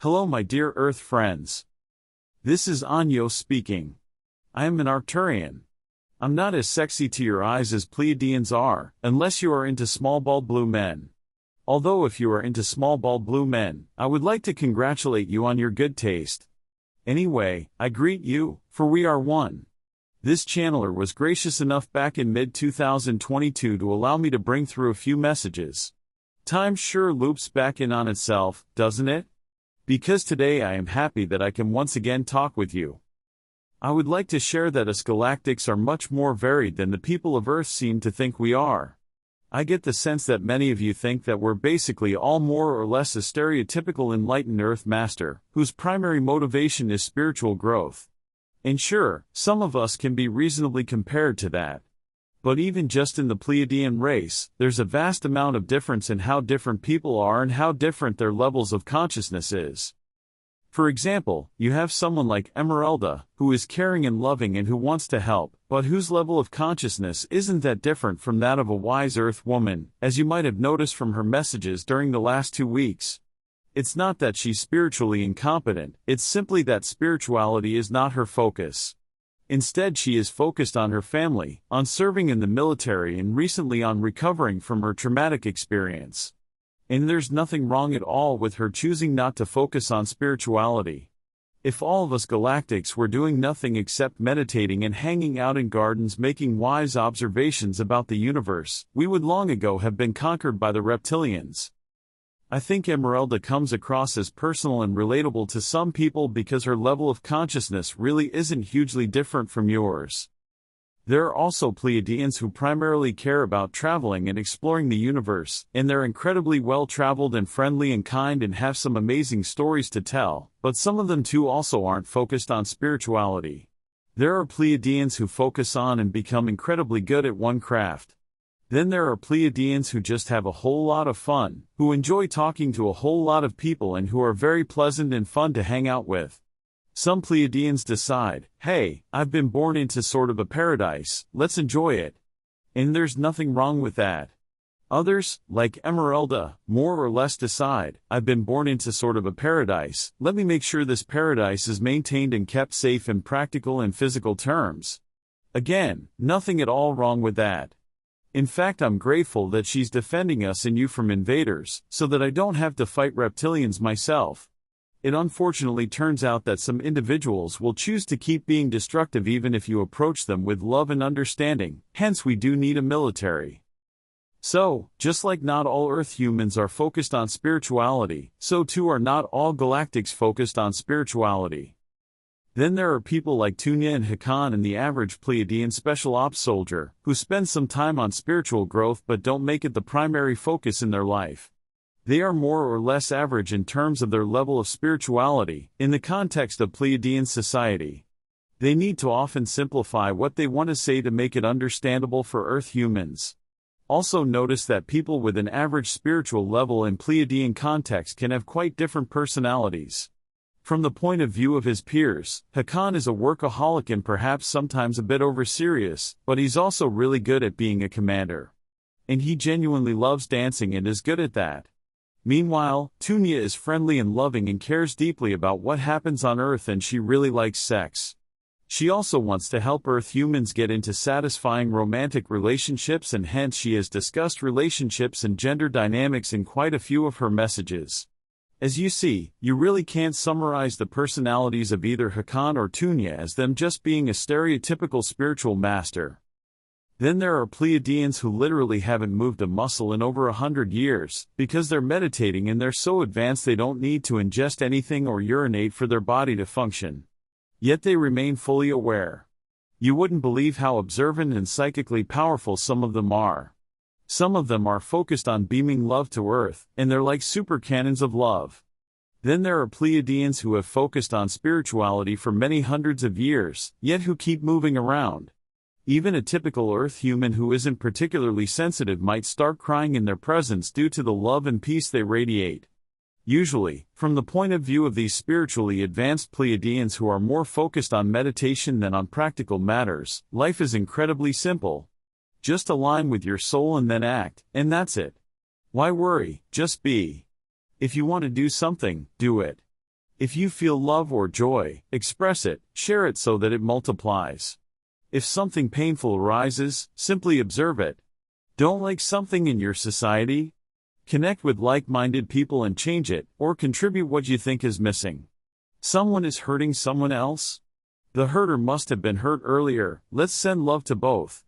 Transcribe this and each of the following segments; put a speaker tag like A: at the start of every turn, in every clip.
A: Hello my dear Earth friends. This is Anyo speaking. I am an Arcturian. I'm not as sexy to your eyes as Pleiadians are, unless you are into small bald blue men. Although if you are into small bald blue men, I would like to congratulate you on your good taste. Anyway, I greet you, for we are one. This channeler was gracious enough back in mid-2022 to allow me to bring through a few messages. Time sure loops back in on itself, doesn't it? Because today I am happy that I can once again talk with you. I would like to share that us galactics are much more varied than the people of Earth seem to think we are. I get the sense that many of you think that we're basically all more or less a stereotypical enlightened Earth master, whose primary motivation is spiritual growth. And sure, some of us can be reasonably compared to that. But even just in the Pleiadian race, there's a vast amount of difference in how different people are and how different their levels of consciousness is. For example, you have someone like Emeralda, who is caring and loving and who wants to help, but whose level of consciousness isn't that different from that of a wise Earth woman, as you might have noticed from her messages during the last 2 weeks. It's not that she's spiritually incompetent, it's simply that spirituality is not her focus. Instead, she is focused on her family, on serving in the military, and recently on recovering from her traumatic experience. And there's nothing wrong at all with her choosing not to focus on spirituality. If all of us galactics were doing nothing except meditating and hanging out in gardens making wise observations about the universe, we would long ago have been conquered by the reptilians. I think Emeralda comes across as personal and relatable to some people because her level of consciousness really isn't hugely different from yours. There are also Pleiadians who primarily care about traveling and exploring the universe, and they're incredibly well-traveled and friendly and kind and have some amazing stories to tell, but some of them too also aren't focused on spirituality. There are Pleiadians who focus on and become incredibly good at one craft. Then there are Pleiadians who just have a whole lot of fun, who enjoy talking to a whole lot of people and who are very pleasant and fun to hang out with. Some Pleiadians decide, hey, I've been born into sort of a paradise, let's enjoy it. And there's nothing wrong with that. Others, like Emeralda, more or less decide, I've been born into sort of a paradise, let me make sure this paradise is maintained and kept safe in practical and physical terms. Again, nothing at all wrong with that. In fact, I'm grateful that she's defending us and you from invaders, so that I don't have to fight reptilians myself. It unfortunately turns out that some individuals will choose to keep being destructive even if you approach them with love and understanding, hence we do need a military. So, just like not all Earth humans are focused on spirituality, so too are not all galactics focused on spirituality. Then there are people like Tunia and Hakann and the average Pleiadian special ops soldier, who spend some time on spiritual growth but don't make it the primary focus in their life. They are more or less average in terms of their level of spirituality, in the context of Pleiadian society. They need to often simplify what they want to say to make it understandable for Earth humans. Also notice that people with an average spiritual level in Pleiadian context can have quite different personalities. From the point of view of his peers, Hakann is a workaholic and perhaps sometimes a bit over-serious, but he's also really good at being a commander. And he genuinely loves dancing and is good at that. Meanwhile, Tunia is friendly and loving and cares deeply about what happens on Earth, and she really likes sex. She also wants to help Earth humans get into satisfying romantic relationships, and hence she has discussed relationships and gender dynamics in quite a few of her messages. As you see, you really can't summarize the personalities of either Hakann or Tunia as them just being a stereotypical spiritual master. Then there are Pleiadians who literally haven't moved a muscle in over 100 years, because they're meditating and they're so advanced they don't need to ingest anything or urinate for their body to function. Yet they remain fully aware. You wouldn't believe how observant and psychically powerful some of them are. Some of them are focused on beaming love to Earth, and they're like super cannons of love. Then there are Pleiadians who have focused on spirituality for many hundreds of years, yet who keep moving around. Even a typical Earth human who isn't particularly sensitive might start crying in their presence due to the love and peace they radiate. Usually, from the point of view of these spiritually advanced Pleiadians who are more focused on meditation than on practical matters, life is incredibly simple. Just align with your soul and then act, and that's it. Why worry, just be. If you want to do something, do it. If you feel love or joy, express it, share it so that it multiplies. If something painful arises, simply observe it. Don't like something in your society? Connect with like-minded people and change it, or contribute what you think is missing. Someone is hurting someone else? The hurter must have been hurt earlier. Let's send love to both.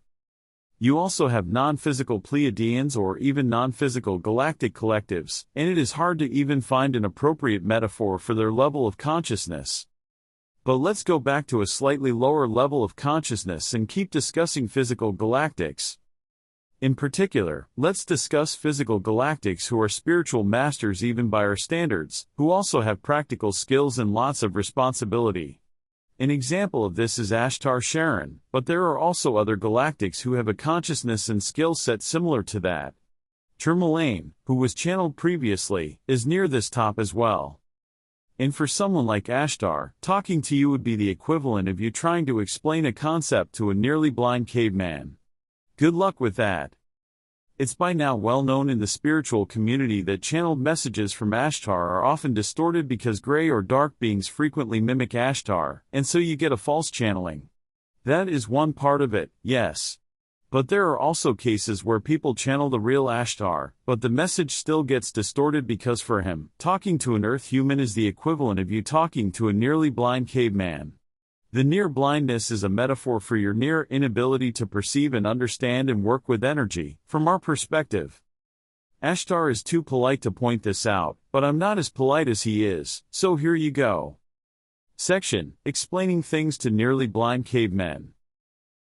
A: You also have non-physical Pleiadians or even non-physical galactic collectives, and it is hard to even find an appropriate metaphor for their level of consciousness. But let's go back to a slightly lower level of consciousness and keep discussing physical galactics. In particular, let's discuss physical galactics who are spiritual masters even by our standards, who also have practical skills and lots of responsibility. An example of this is Ashtar Sharon, but there are also other galactics who have a consciousness and skill set similar to that. Tourmaline, who was channeled previously, is near this top as well. And for someone like Ashtar, talking to you would be the equivalent of you trying to explain a concept to a nearly blind caveman. Good luck with that. It's by now well known in the spiritual community that channeled messages from Ashtar are often distorted because gray or dark beings frequently mimic Ashtar, and so you get a false channeling. That is one part of it, yes. But there are also cases where people channel the real Ashtar, but the message still gets distorted because for him, talking to an Earth human is the equivalent of you talking to a nearly blind caveman. The near blindness is a metaphor for your near inability to perceive and understand and work with energy, from our perspective. Ashtar is too polite to point this out, but I'm not as polite as he is, so here you go. Section: Explaining things to nearly blind cavemen.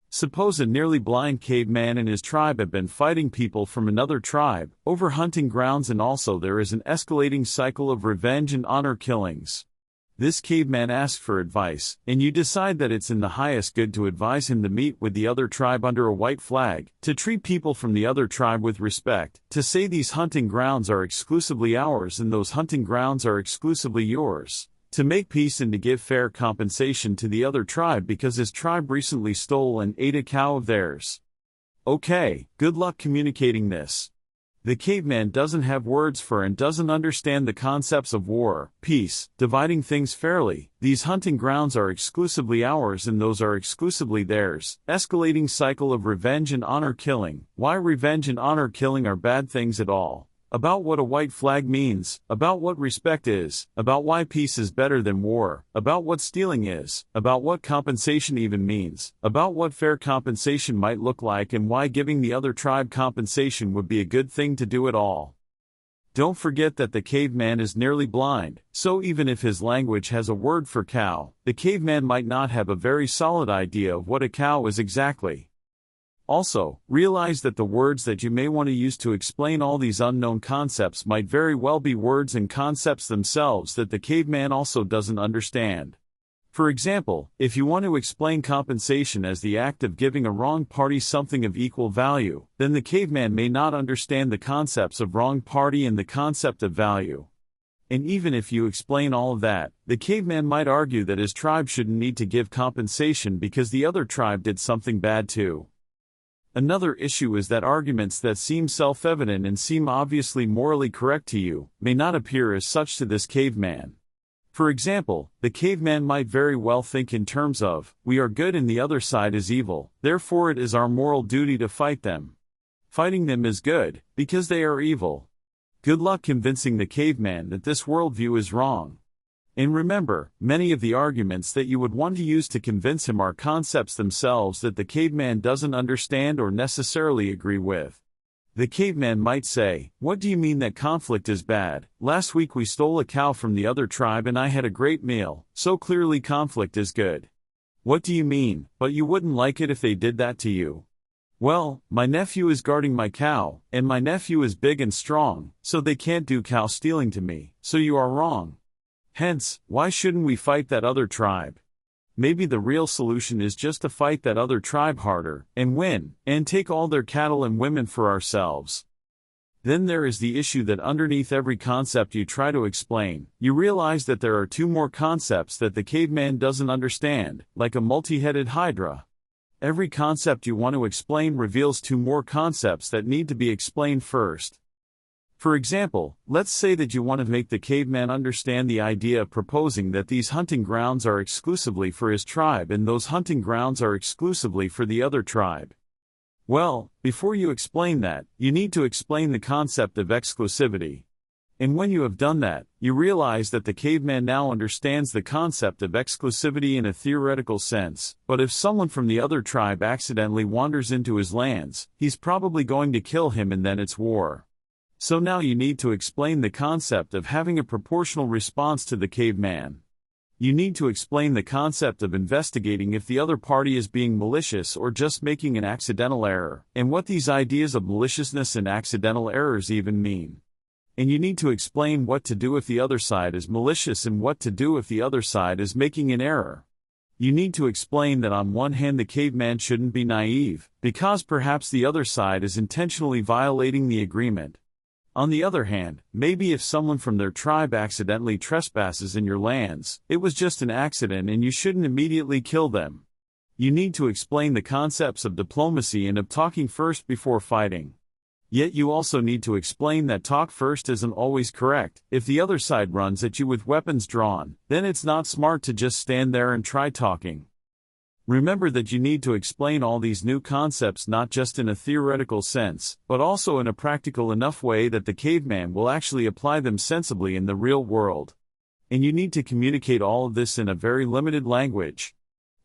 A: Suppose a nearly blind caveman and his tribe have been fighting people from another tribe, over hunting grounds, and also there is an escalating cycle of revenge and honor killings. This caveman asks for advice, and you decide that it's in the highest good to advise him to meet with the other tribe under a white flag, to treat people from the other tribe with respect, to say these hunting grounds are exclusively ours and those hunting grounds are exclusively yours, to make peace and to give fair compensation to the other tribe because his tribe recently stole and ate a cow of theirs. Okay, good luck communicating this. The caveman doesn't have words for and doesn't understand the concepts of war, peace, dividing things fairly, these hunting grounds are exclusively ours and those are exclusively theirs, escalating cycle of revenge and honor killing, why revenge and honor killing are bad things at all, about what a white flag means, about what respect is, about why peace is better than war, about what stealing is, about what compensation even means, about what fair compensation might look like and why giving the other tribe compensation would be a good thing to do at all. Don't forget that the caveman is nearly blind, so even if his language has a word for cow, the caveman might not have a very solid idea of what a cow is exactly. Also, realize that the words that you may want to use to explain all these unknown concepts might very well be words and concepts themselves that the caveman also doesn't understand. For example, if you want to explain compensation as the act of giving a wrong party something of equal value, then the caveman may not understand the concepts of wrong party and the concept of value. And even if you explain all of that, the caveman might argue that his tribe shouldn't need to give compensation because the other tribe did something bad too. Another issue is that arguments that seem self-evident and seem obviously morally correct to you, may not appear as such to this caveman. For example, the caveman might very well think in terms of, we are good and the other side is evil, therefore it is our moral duty to fight them. Fighting them is good, because they are evil. Good luck convincing the caveman that this worldview is wrong. And remember, many of the arguments that you would want to use to convince him are concepts themselves that the caveman doesn't understand or necessarily agree with. The caveman might say, "What do you mean that conflict is bad? Last week we stole a cow from the other tribe and I had a great meal, so clearly conflict is good." What do you mean, but you wouldn't like it if they did that to you? Well, my nephew is guarding my cow, and my nephew is big and strong, so they can't do cow stealing to me, so you are wrong. Hence, why shouldn't we fight that other tribe? Maybe the real solution is just to fight that other tribe harder, and win, and take all their cattle and women for ourselves. Then there is the issue that underneath every concept you try to explain, you realize that there are two more concepts that the caveman doesn't understand, like a multi-headed hydra. Every concept you want to explain reveals two more concepts that need to be explained first. For example, let's say that you want to make the caveman understand the idea of proposing that these hunting grounds are exclusively for his tribe and those hunting grounds are exclusively for the other tribe. Well, before you explain that, you need to explain the concept of exclusivity. And when you have done that, you realize that the caveman now understands the concept of exclusivity in a theoretical sense, but if someone from the other tribe accidentally wanders into his lands, he's probably going to kill him and then it's war. So now you need to explain the concept of having a proportional response to the caveman. You need to explain the concept of investigating if the other party is being malicious or just making an accidental error, and what these ideas of maliciousness and accidental errors even mean. And you need to explain what to do if the other side is malicious and what to do if the other side is making an error. You need to explain that on one hand the caveman shouldn't be naive, because perhaps the other side is intentionally violating the agreement. On the other hand, maybe if someone from their tribe accidentally trespasses in your lands, it was just an accident and you shouldn't immediately kill them. You need to explain the concepts of diplomacy and of talking first before fighting. Yet you also need to explain that talk first isn't always correct. If the other side runs at you with weapons drawn, then it's not smart to just stand there and try talking. Remember that you need to explain all these new concepts not just in a theoretical sense, but also in a practical enough way that the caveman will actually apply them sensibly in the real world. And you need to communicate all of this in a very limited language.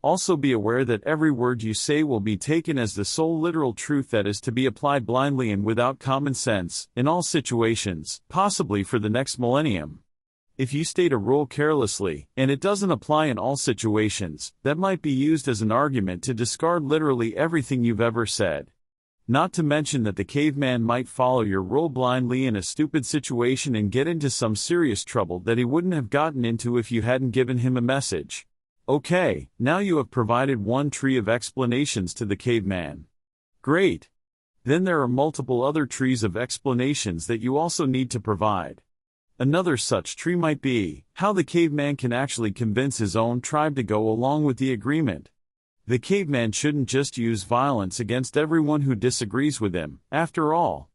A: Also be aware that every word you say will be taken as the sole literal truth that is to be applied blindly and without common sense, in all situations, possibly for the next millennium. If you state a rule carelessly, and it doesn't apply in all situations, that might be used as an argument to discard literally everything you've ever said. Not to mention that the caveman might follow your rule blindly in a stupid situation and get into some serious trouble that he wouldn't have gotten into if you hadn't given him a message. Okay, now you have provided one tree of explanations to the caveman. Great! Then there are multiple other trees of explanations that you also need to provide. Another such tree might be how the caveman can actually convince his own tribe to go along with the agreement. The caveman shouldn't just use violence against everyone who disagrees with him, after all.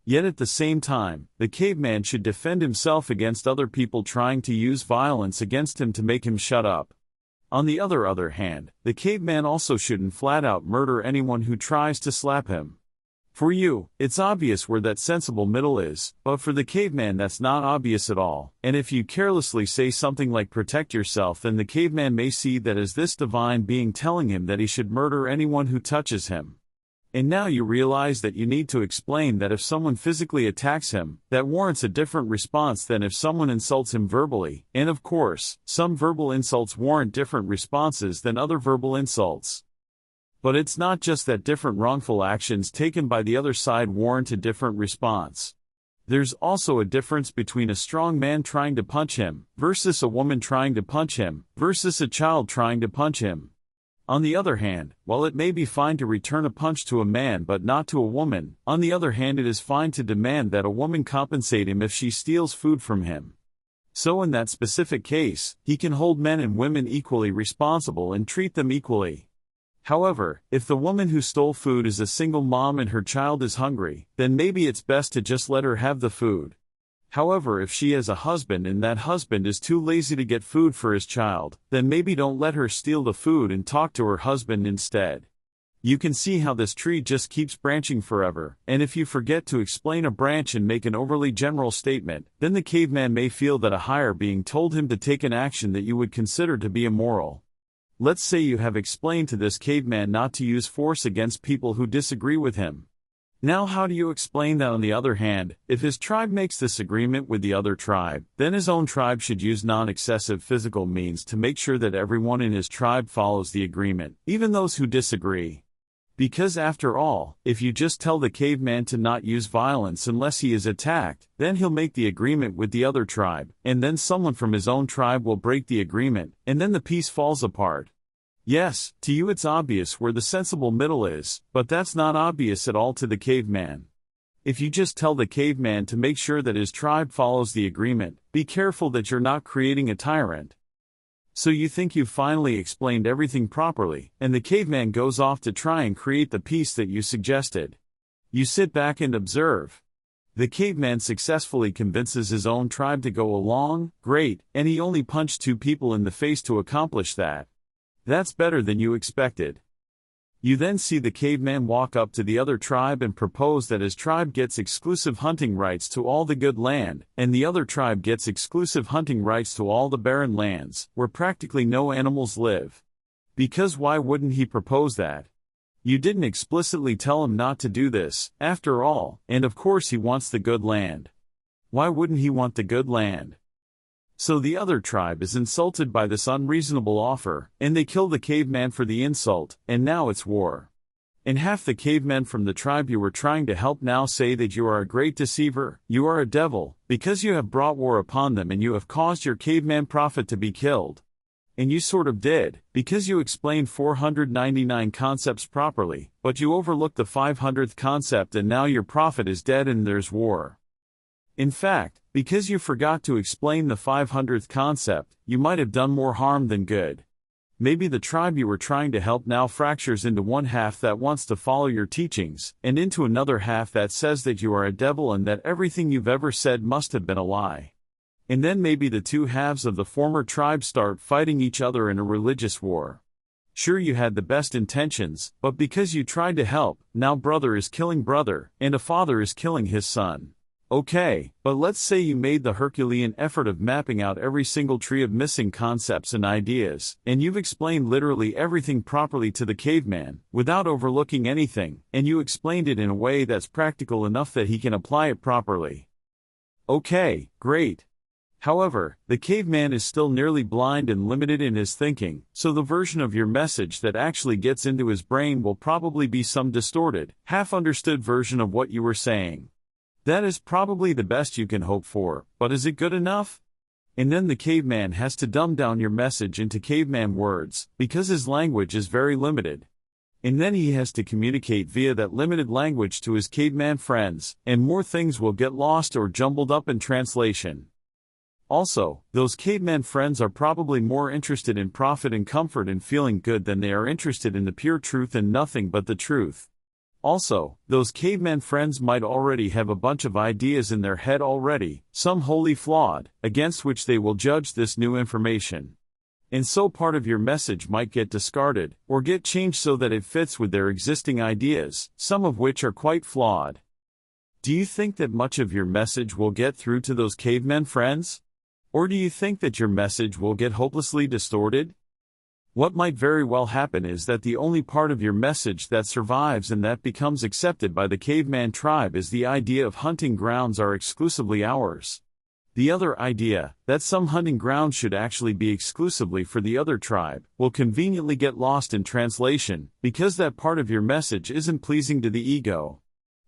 A: Yet at the same time, the caveman should defend himself against other people trying to use violence against him to make him shut up. On the other hand, the caveman also shouldn't flat out murder anyone who tries to slap him. For you, it's obvious where that sensible middle is, but for the caveman that's not obvious at all, and if you carelessly say something like protect yourself, then the caveman may see that as this divine being telling him that he should murder anyone who touches him. And now you realize that you need to explain that if someone physically attacks him, that warrants a different response than if someone insults him verbally, and of course, some verbal insults warrant different responses than other verbal insults. But it's not just that different wrongful actions taken by the other side warrant a different response. There's also a difference between a strong man trying to punch him, versus a woman trying to punch him, versus a child trying to punch him. On the other hand, while it may be fine to return a punch to a man but not to a woman, on the other hand it is fine to demand that a woman compensate him if she steals food from him. So in that specific case, he can hold men and women equally responsible and treat them equally. However, if the woman who stole food is a single mom and her child is hungry, then maybe it's best to just let her have the food. However, if she has a husband and that husband is too lazy to get food for his child, then maybe don't let her steal the food and talk to her husband instead. You can see how this tree just keeps branching forever, and if you forget to explain a branch and make an overly general statement, then the caveman may feel that a higher being told him to take an action that you would consider to be immoral. Let's say you have explained to this caveman not to use force against people who disagree with him. Now how do you explain that on the other hand, if his tribe makes this agreement with the other tribe, then his own tribe should use non-excessive physical means to make sure that everyone in his tribe follows the agreement, even those who disagree. Because after all, if you just tell the caveman to not use violence unless he is attacked, then he'll make the agreement with the other tribe, and then someone from his own tribe will break the agreement, and then the peace falls apart. Yes, to you it's obvious where the sensible middle is, but that's not obvious at all to the caveman. If you just tell the caveman to make sure that his tribe follows the agreement, be careful that you're not creating a tyrant. So you think you've finally explained everything properly, and the caveman goes off to try and create the peace that you suggested. You sit back and observe. The caveman successfully convinces his own tribe to go along, great, and he only punched 2 people in the face to accomplish that. That's better than you expected. You then see the caveman walk up to the other tribe and propose that his tribe gets exclusive hunting rights to all the good land, and the other tribe gets exclusive hunting rights to all the barren lands, where practically no animals live. Because why wouldn't he propose that? You didn't explicitly tell him not to do this, after all, and of course he wants the good land. Why wouldn't he want the good land? So the other tribe is insulted by this unreasonable offer, and they kill the caveman for the insult, and now it's war. And half the cavemen from the tribe you were trying to help now say that you are a great deceiver, you are a devil, because you have brought war upon them and you have caused your caveman prophet to be killed. And you sort of did, because you explained 499 concepts properly, but you overlooked the 500th concept and now your prophet is dead and there's war. In fact, because you forgot to explain the 500th concept, you might have done more harm than good. Maybe the tribe you were trying to help now fractures into one half that wants to follow your teachings, and into another half that says that you are a devil and that everything you've ever said must have been a lie. And then maybe the 2 halves of the former tribe start fighting each other in a religious war. Sure, you had the best intentions, but because you tried to help, now brother is killing brother, and a father is killing his son. Okay, but let's say you made the Herculean effort of mapping out every single tree of missing concepts and ideas, and you've explained literally everything properly to the caveman, without overlooking anything, and you explained it in a way that's practical enough that he can apply it properly. Okay, great. However, the caveman is still nearly blind and limited in his thinking, so the version of your message that actually gets into his brain will probably be some distorted, half-understood version of what you were saying. That is probably the best you can hope for, but is it good enough? And then the caveman has to dumb down your message into caveman words, because his language is very limited. And then he has to communicate via that limited language to his caveman friends, and more things will get lost or jumbled up in translation. Also, those caveman friends are probably more interested in profit and comfort and feeling good than they are interested in the pure truth and nothing but the truth. Also, those caveman friends might already have a bunch of ideas in their head already, some wholly flawed, against which they will judge this new information. And so part of your message might get discarded, or get changed so that it fits with their existing ideas, some of which are quite flawed. Do you think that much of your message will get through to those caveman friends? Or do you think that your message will get hopelessly distorted? What might very well happen is that the only part of your message that survives and that becomes accepted by the caveman tribe is the idea of hunting grounds are exclusively ours. The other idea, that some hunting grounds should actually be exclusively for the other tribe, will conveniently get lost in translation, because that part of your message isn't pleasing to the ego.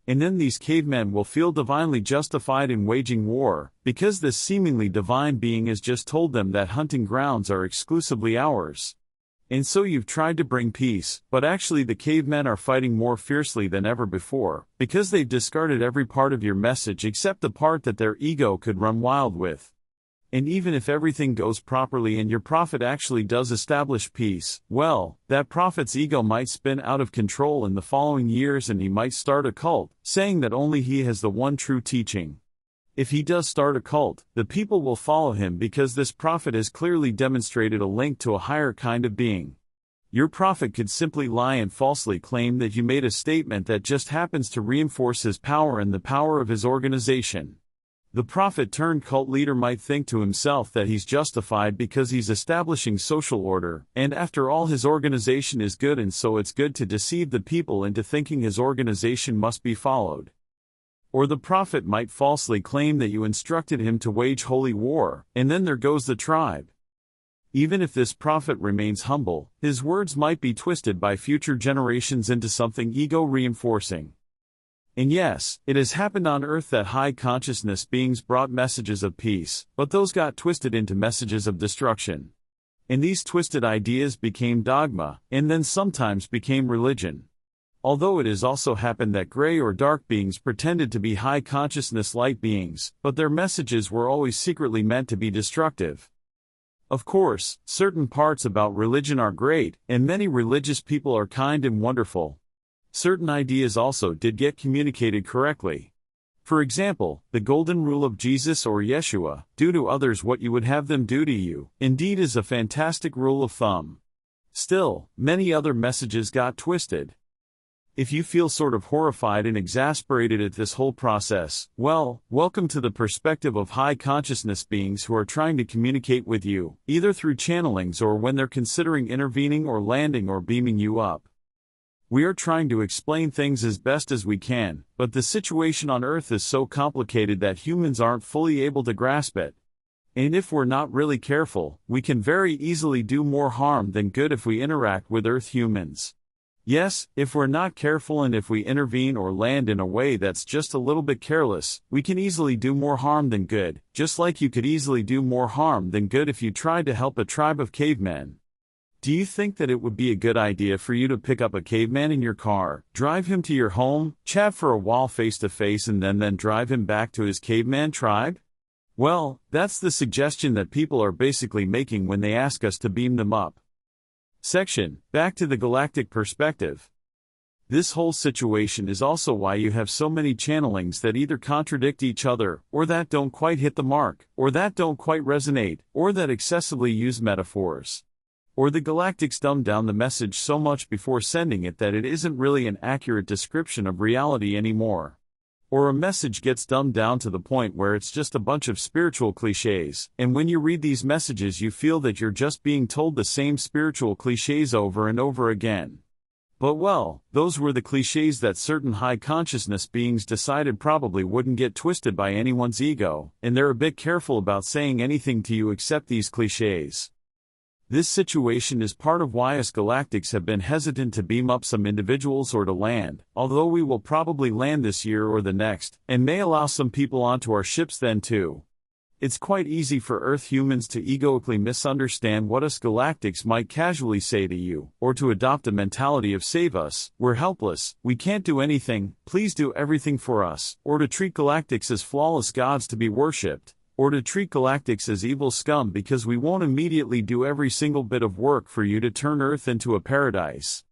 A: And then these cavemen will feel divinely justified in waging war, because this seemingly divine being has just told them that hunting grounds are exclusively ours. And so you've tried to bring peace, but actually the cavemen are fighting more fiercely than ever before, because they've discarded every part of your message except the part that their ego could run wild with. And even if everything goes properly and your prophet actually does establish peace, well, that prophet's ego might spin out of control in the following years and he might start a cult, saying that only he has the one true teaching. If he does start a cult, the people will follow him because this prophet has clearly demonstrated a link to a higher kind of being. Your prophet could simply lie and falsely claim that you made a statement that just happens to reinforce his power and the power of his organization. The prophet-turned-cult leader might think to himself that he's justified because he's establishing social order, and after all his organization is good and so it's good to deceive the people into thinking his organization must be followed. Or the prophet might falsely claim that you instructed him to wage holy war, and then there goes the tribe. Even if this prophet remains humble, his words might be twisted by future generations into something ego-reinforcing. And yes, it has happened on Earth that high consciousness beings brought messages of peace, but those got twisted into messages of destruction. And these twisted ideas became dogma, and then sometimes became religion. Although it has also happened that gray or dark beings pretended to be high consciousness light beings, but their messages were always secretly meant to be destructive. Of course, certain parts about religion are great, and many religious people are kind and wonderful. Certain ideas also did get communicated correctly. For example, the golden rule of Jesus or Yeshua, do to others what you would have them do to you, indeed is a fantastic rule of thumb. Still, many other messages got twisted. If you feel sort of horrified and exasperated at this whole process, well, welcome to the perspective of high consciousness beings who are trying to communicate with you, either through channelings or when they're considering intervening or landing or beaming you up. We are trying to explain things as best as we can, but the situation on Earth is so complicated that humans aren't fully able to grasp it. And if we're not really careful, we can very easily do more harm than good if we interact with Earth humans. Yes, if we're not careful and if we intervene or land in a way that's just a little bit careless, we can easily do more harm than good, just like you could easily do more harm than good if you tried to help a tribe of cavemen. Do you think that it would be a good idea for you to pick up a caveman in your car, drive him to your home, chat for a while face to face and then drive him back to his caveman tribe? Well, that's the suggestion that people are basically making when they ask us to beam them up. Section, back to the galactic perspective. This whole situation is also why you have so many channelings that either contradict each other, or that don't quite hit the mark, or that don't quite resonate, or that excessively use metaphors. Or the galactics dumb down the message so much before sending it that it isn't really an accurate description of reality anymore. Or a message gets dumbed down to the point where it's just a bunch of spiritual cliches, and when you read these messages you feel that you're just being told the same spiritual cliches over and over again. But well, those were the cliches that certain high consciousness beings decided probably wouldn't get twisted by anyone's ego, and they're a bit careful about saying anything to you except these cliches. This situation is part of why us galactics have been hesitant to beam up some individuals or to land, although we will probably land this year or the next, and may allow some people onto our ships then too. It's quite easy for Earth humans to egoically misunderstand what us galactics might casually say to you, or to adopt a mentality of save us, we're helpless, we can't do anything, please do everything for us, or to treat galactics as flawless gods to be worshipped, or to treat galactics as evil scum because we won't immediately do every single bit of work for you to turn Earth into a paradise.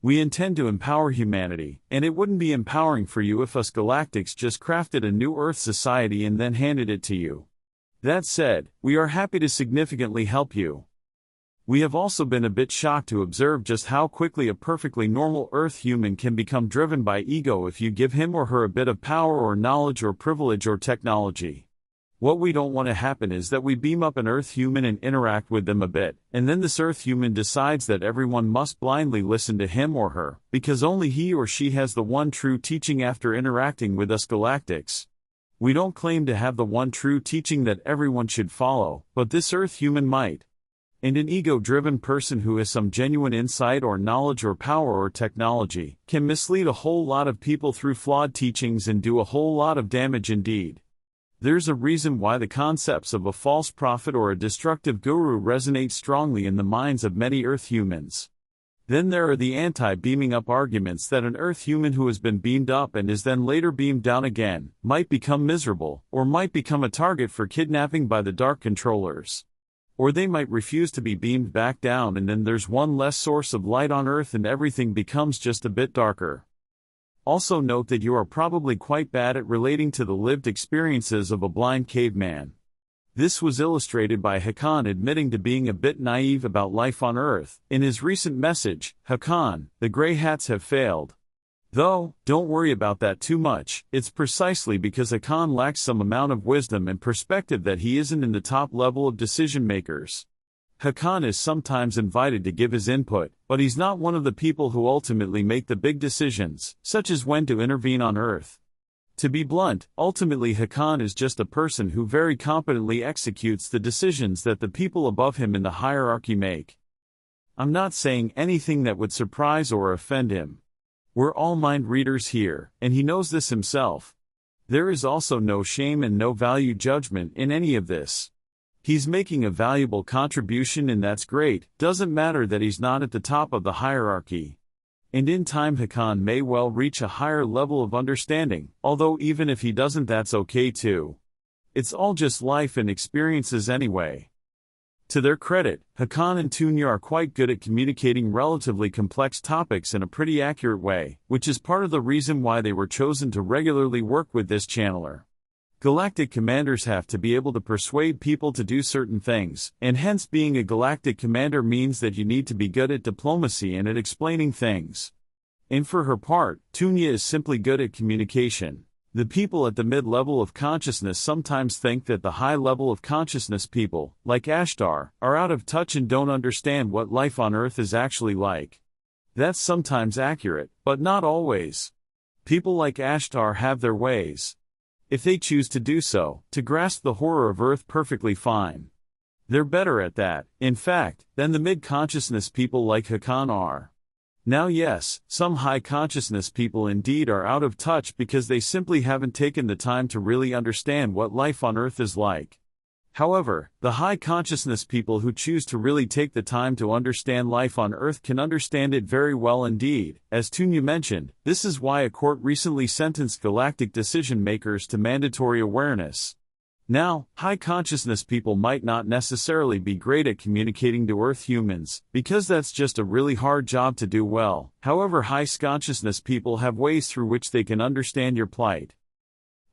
A: We intend to empower humanity, and it wouldn't be empowering for you if us galactics just crafted a new Earth society and then handed it to you. That said, we are happy to significantly help you. We have also been a bit shocked to observe just how quickly a perfectly normal Earth human can become driven by ego if you give him or her a bit of power or knowledge or privilege or technology. What we don't want to happen is that we beam up an Earth human and interact with them a bit, and then this Earth human decides that everyone must blindly listen to him or her, because only he or she has the one true teaching after interacting with us galactics. We don't claim to have the one true teaching that everyone should follow, but this Earth human might. And an ego-driven person who has some genuine insight or knowledge or power or technology can mislead a whole lot of people through flawed teachings and do a whole lot of damage indeed. There's a reason why the concepts of a false prophet or a destructive guru resonate strongly in the minds of many Earth humans. Then there are the anti-beaming up arguments that an Earth human who has been beamed up and is then later beamed down again might become miserable, or might become a target for kidnapping by the dark controllers. Or they might refuse to be beamed back down, and then there's one less source of light on Earth and everything becomes just a bit darker. Also note that you are probably quite bad at relating to the lived experiences of a blind caveman. This was illustrated by Hakann admitting to being a bit naive about life on Earth. In his recent message, Hakann, the Grey Hats have failed. Though, don't worry about that too much, it's precisely because Hakann lacks some amount of wisdom and perspective that he isn't in the top level of decision makers. Hakann is sometimes invited to give his input, but he's not one of the people who ultimately make the big decisions, such as when to intervene on Earth. To be blunt, ultimately Hakann is just a person who very competently executes the decisions that the people above him in the hierarchy make. I'm not saying anything that would surprise or offend him. We're all mind readers here, and he knows this himself. There is also no shame and no value judgment in any of this. He's making a valuable contribution and that's great, doesn't matter that he's not at the top of the hierarchy. And in time Hakann may well reach a higher level of understanding, although even if he doesn't that's okay too. It's all just life and experiences anyway. To their credit, Hakann and Tunia are quite good at communicating relatively complex topics in a pretty accurate way, which is part of the reason why they were chosen to regularly work with this channeler. Galactic commanders have to be able to persuade people to do certain things, and hence being a galactic commander means that you need to be good at diplomacy and at explaining things. And for her part, Tunia is simply good at communication. The people at the mid-level of consciousness sometimes think that the high-level of consciousness people, like Ashtar, are out of touch and don't understand what life on Earth is actually like. That's sometimes accurate, but not always. People like Ashtar have their ways. If they choose to do so, to grasp the horror of Earth perfectly fine. They're better at that, in fact, than the mid-consciousness people like Hakann are. Now yes, some high-consciousness people indeed are out of touch because they simply haven't taken the time to really understand what life on Earth is like. However, the high-consciousness people who choose to really take the time to understand life on Earth can understand it very well indeed. As Tunia mentioned, this is why a court recently sentenced galactic decision-makers to mandatory awareness. Now, high-consciousness people might not necessarily be great at communicating to Earth humans, because that's just a really hard job to do well. However, high-consciousness people have ways through which they can understand your plight.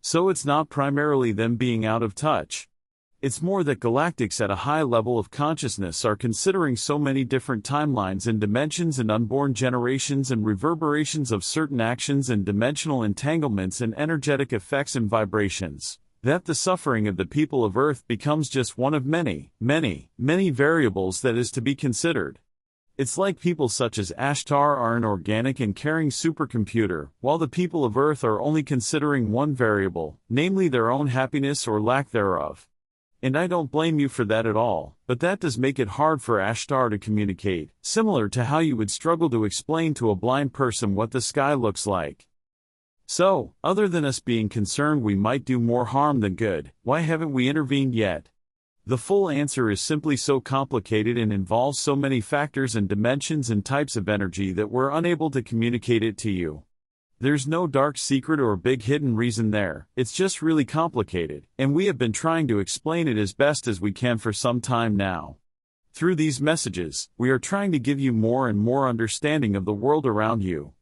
A: So it's not primarily them being out of touch. It's more that galactics at a high level of consciousness are considering so many different timelines and dimensions and unborn generations and reverberations of certain actions and dimensional entanglements and energetic effects and vibrations, that the suffering of the people of Earth becomes just one of many, many, many variables that is to be considered. It's like people such as Ashtar are an organic and caring supercomputer, while the people of Earth are only considering one variable, namely their own happiness or lack thereof. And I don't blame you for that at all, but that does make it hard for Ashtar to communicate, similar to how you would struggle to explain to a blind person what the sky looks like. So, other than us being concerned we might do more harm than good, why haven't we intervened yet? The full answer is simply so complicated and involves so many factors and dimensions and types of energy that we're unable to communicate it to you. There's no dark secret or big hidden reason there, it's just really complicated, and we have been trying to explain it as best as we can for some time now. Through these messages, we are trying to give you more and more understanding of the world around you.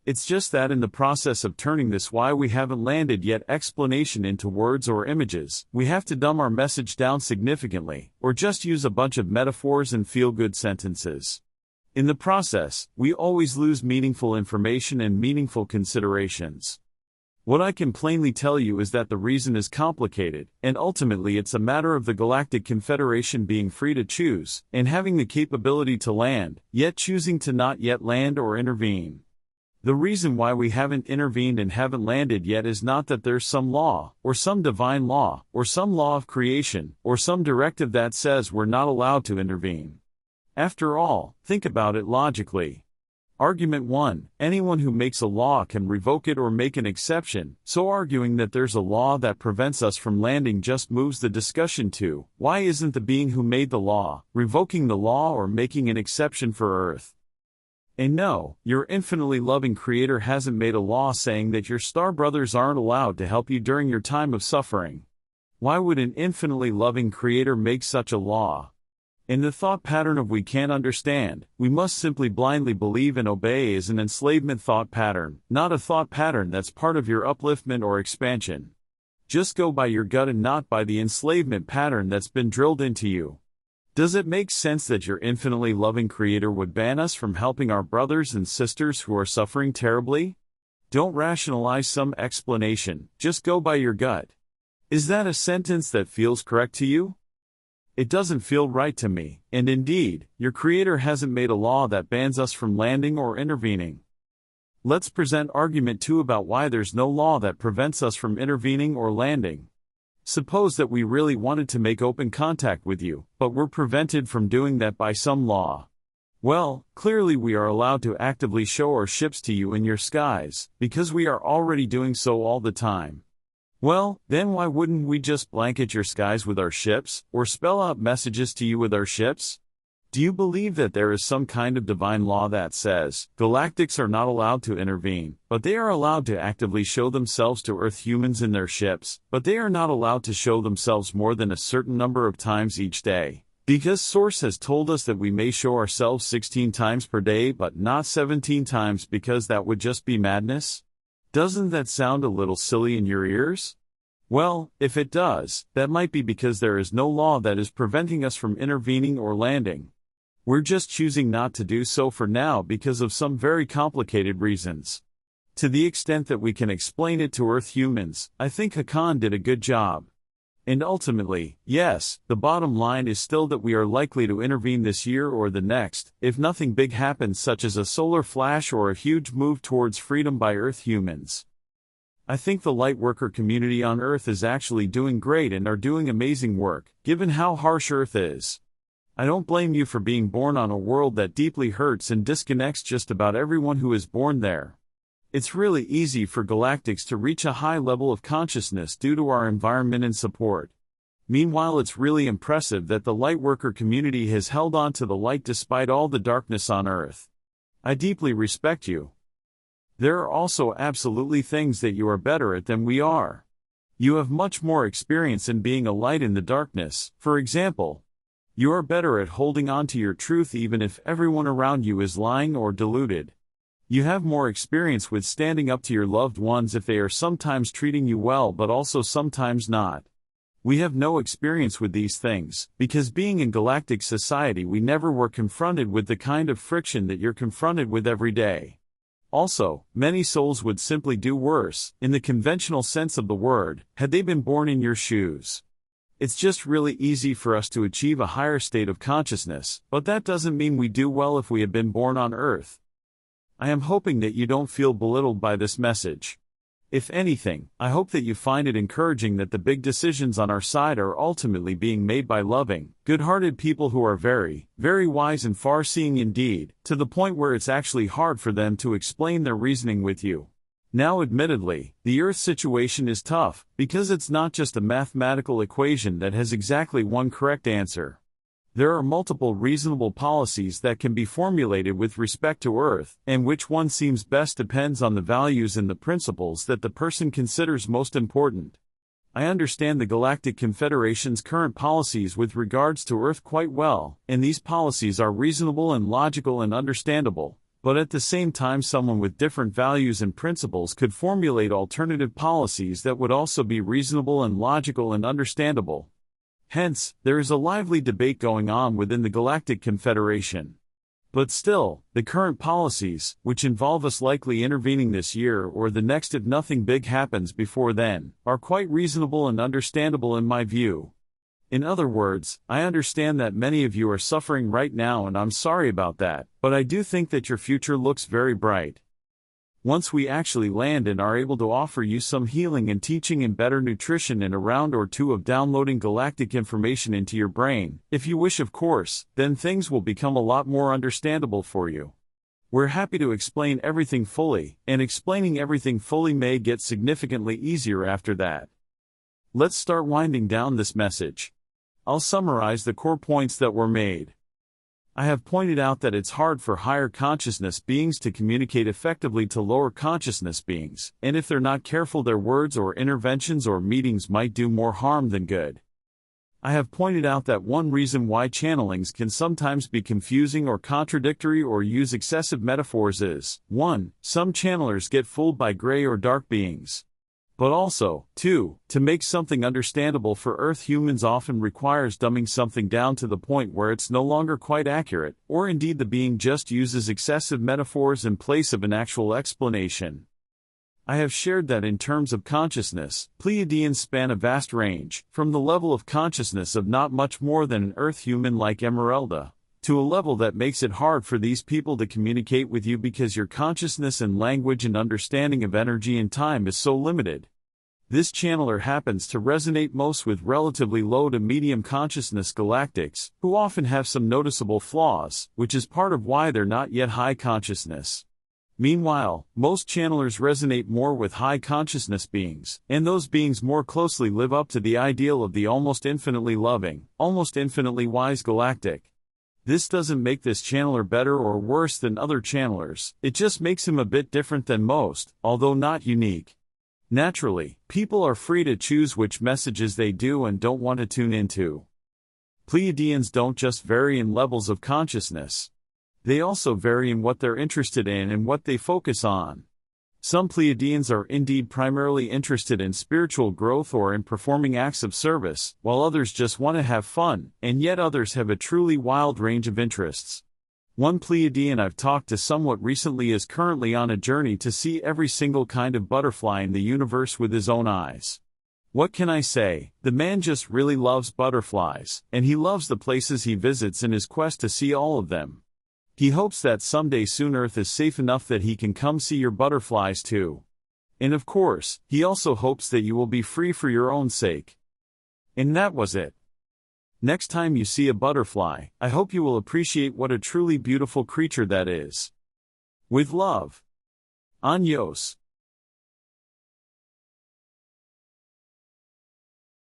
A: It's just that in the process of turning this why we haven't landed yet explanation into words or images, we have to dumb our message down significantly, or just use a bunch of metaphors and feel-good sentences. In the process, we always lose meaningful information and meaningful considerations. What I can plainly tell you is that the reason is complicated, and ultimately it's a matter of the Galactic Confederation being free to choose, and having the capability to land, yet choosing to not yet land or intervene. The reason why we haven't intervened and haven't landed yet is not that there's some law, or some divine law, or some law of creation, or some directive that says we're not allowed to intervene. After all, think about it logically. Argument 1. Anyone who makes a law can revoke it or make an exception, so arguing that there's a law that prevents us from landing just moves the discussion to, why isn't the being who made the law, revoking the law or making an exception for Earth? And no, your infinitely loving Creator hasn't made a law saying that your star brothers aren't allowed to help you during your time of suffering. Why would an infinitely loving Creator make such a law? In the thought pattern of we can't understand, we must simply blindly believe and obey is an enslavement thought pattern, not a thought pattern that's part of your upliftment or expansion. Just go by your gut and not by the enslavement pattern that's been drilled into you. Does it make sense that your infinitely loving Creator would ban us from helping our brothers and sisters who are suffering terribly? Don't rationalize some explanation, just go by your gut. Is that a sentence that feels correct to you? It doesn't feel right to me, and indeed, your Creator hasn't made a law that bans us from landing or intervening. Let's present argument 2 about why there's no law that prevents us from intervening or landing. Suppose that we really wanted to make open contact with you, but we're prevented from doing that by some law. Well, clearly we are allowed to actively show our ships to you in your skies, because we are already doing so all the time. Well, then why wouldn't we just blanket your skies with our ships, or spell out messages to you with our ships? Do you believe that there is some kind of divine law that says, galactics are not allowed to intervene, but they are allowed to actively show themselves to Earth humans in their ships, but they are not allowed to show themselves more than a certain number of times each day? Because Source has told us that we may show ourselves 16 times per day but not 17 times because that would just be madness? Doesn't that sound a little silly in your ears? Well, if it does, that might be because there is no law that is preventing us from intervening or landing. We're just choosing not to do so for now because of some very complicated reasons. To the extent that we can explain it to Earth humans, I think Hakann did a good job. And ultimately, yes, the bottom line is still that we are likely to intervene this year or the next, if nothing big happens such as a solar flash or a huge move towards freedom by Earth humans. I think the lightworker community on Earth is actually doing great and are doing amazing work, given how harsh Earth is. I don't blame you for being born on a world that deeply hurts and disconnects just about everyone who is born there. It's really easy for galactics to reach a high level of consciousness due to our environment and support. Meanwhile, it's really impressive that the lightworker community has held on to the light despite all the darkness on Earth. I deeply respect you. There are also absolutely things that you are better at than we are. You have much more experience in being a light in the darkness. For example, you are better at holding on to your truth even if everyone around you is lying or deluded. You have more experience with standing up to your loved ones if they are sometimes treating you well but also sometimes not. We have no experience with these things, because being in galactic society we never were confronted with the kind of friction that you're confronted with every day. Also, many souls would simply do worse, in the conventional sense of the word, had they been born in your shoes. It's just really easy for us to achieve a higher state of consciousness, but that doesn't mean we do well if we have been born on Earth. I am hoping that you don't feel belittled by this message. If anything, I hope that you find it encouraging that the big decisions on our side are ultimately being made by loving, good-hearted people who are very, very wise and far-seeing indeed, to the point where it's actually hard for them to explain their reasoning with you. Now admittedly, the Earth situation is tough, because it's not just a mathematical equation that has exactly one correct answer. There are multiple reasonable policies that can be formulated with respect to Earth, and which one seems best depends on the values and the principles that the person considers most important. I understand the Galactic Confederation's current policies with regards to Earth quite well, and these policies are reasonable and logical and understandable, but at the same time someone with different values and principles could formulate alternative policies that would also be reasonable and logical and understandable. Hence, there is a lively debate going on within the Galactic Confederation. But still, the current policies, which involve us likely intervening this year or the next if nothing big happens before then, are quite reasonable and understandable in my view. In other words, I understand that many of you are suffering right now and I'm sorry about that, but I do think that your future looks very bright. Once we actually land and are able to offer you some healing and teaching and better nutrition and a round or two of downloading galactic information into your brain, if you wish of course, then things will become a lot more understandable for you. We're happy to explain everything fully, and explaining everything fully may get significantly easier after that. Let's start winding down this message. I'll summarize the core points that were made. I have pointed out that it's hard for higher consciousness beings to communicate effectively to lower consciousness beings, and if they're not careful their words or interventions or meetings might do more harm than good. I have pointed out that one reason why channelings can sometimes be confusing or contradictory or use excessive metaphors is, 1. Some channelers get fooled by gray or dark beings. But also, 2. To make something understandable for Earth humans often requires dumbing something down to the point where it's no longer quite accurate, or indeed the being just uses excessive metaphors in place of an actual explanation. I have shared that in terms of consciousness, Pleiadians span a vast range, from the level of consciousness of not much more than an Earth human like Emeralda, to a level that makes it hard for these people to communicate with you because your consciousness and language and understanding of energy and time is so limited. This channeler happens to resonate most with relatively low to medium consciousness galactics, who often have some noticeable flaws, which is part of why they're not yet high consciousness. Meanwhile, most channelers resonate more with high consciousness beings, and those beings more closely live up to the ideal of the almost infinitely loving, almost infinitely wise galactic. This doesn't make this channeler better or worse than other channelers, it just makes him a bit different than most, although not unique. Naturally, people are free to choose which messages they do and don't want to tune into. Pleiadians don't just vary in levels of consciousness. They also vary in what they're interested in and what they focus on. Some Pleiadians are indeed primarily interested in spiritual growth or in performing acts of service, while others just want to have fun, and yet others have a truly wild range of interests. One Pleiadian I've talked to somewhat recently is currently on a journey to see every single kind of butterfly in the universe with his own eyes. What can I say? The man just really loves butterflies, and he loves the places he visits in his quest to see all of them. He hopes that someday soon Earth is safe enough that he can come see your butterflies too. And of course, he also hopes that you will be free for your own sake. And that was it. Next time you see a butterfly, I hope you will appreciate what a truly beautiful creature that is. With love. Anyos.